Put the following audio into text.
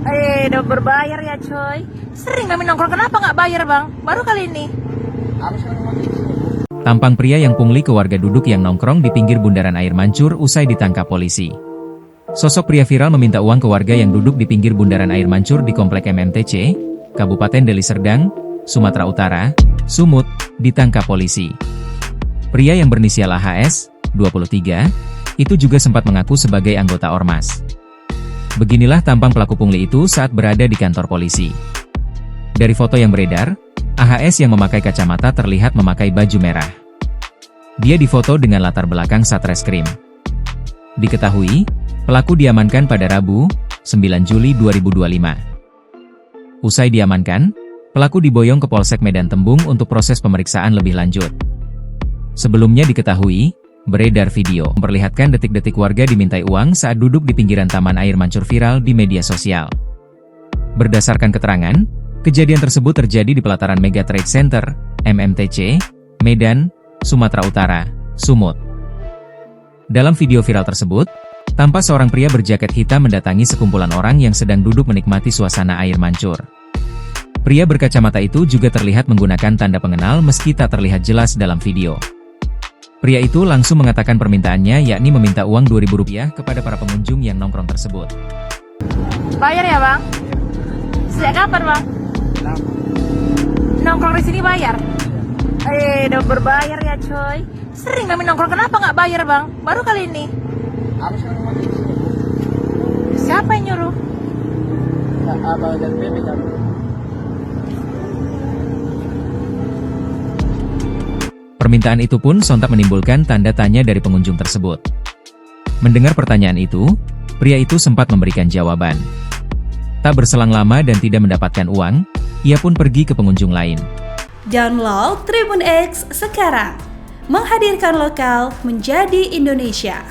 Udah berbayar ya coy. Sering kami nongkrong, kenapa nggak bayar bang? Baru kali ini. Tampang pria yang pungli ke warga duduk yang nongkrong di pinggir bundaran air mancur usai ditangkap polisi. Sosok pria viral meminta uang ke warga yang duduk di pinggir bundaran air mancur di Komplek MMTC, Kabupaten Deli Serdang, Sumatera Utara, Sumut, ditangkap polisi. Pria yang berinisial AHS, 23, itu juga sempat mengaku sebagai anggota ormas. Beginilah tampang pelaku pungli itu saat berada di kantor polisi. Dari foto yang beredar, AHS yang memakai kacamata terlihat memakai baju merah. Dia difoto dengan latar belakang Satreskrim. Diketahui, pelaku diamankan pada Rabu, 9 Juli 2025. Usai diamankan, pelaku diboyong ke Polsek Medan Tembung untuk proses pemeriksaan lebih lanjut. Sebelumnya diketahui, beredar video memperlihatkan detik-detik warga dimintai uang saat duduk di pinggiran taman air mancur viral di media sosial. Berdasarkan keterangan, kejadian tersebut terjadi di pelataran Mega Trade Center, MMTC, Medan, Sumatera Utara, Sumut. Dalam video viral tersebut, tampak seorang pria berjaket hitam mendatangi sekumpulan orang yang sedang duduk menikmati suasana air mancur. Pria berkacamata itu juga terlihat menggunakan tanda pengenal meski tak terlihat jelas dalam video. Pria itu langsung mengatakan permintaannya yakni meminta uang Rp2.000 kepada para pengunjung yang nongkrong tersebut. Bayar ya bang? Sejak kapan bang? Nongkrong di sini bayar? Udah berbayar ya coy. Sering kami nongkrong, kenapa nggak bayar bang? Baru kali ini. Siapa yang nyuruh? Permintaan itu pun sontak menimbulkan tanda tanya dari pengunjung tersebut. Mendengar pertanyaan itu, pria itu sempat memberikan jawaban. Tak berselang lama dan tidak mendapatkan uang, ia pun pergi ke pengunjung lain. Download Tribun X sekarang, menghadirkan lokal menjadi Indonesia.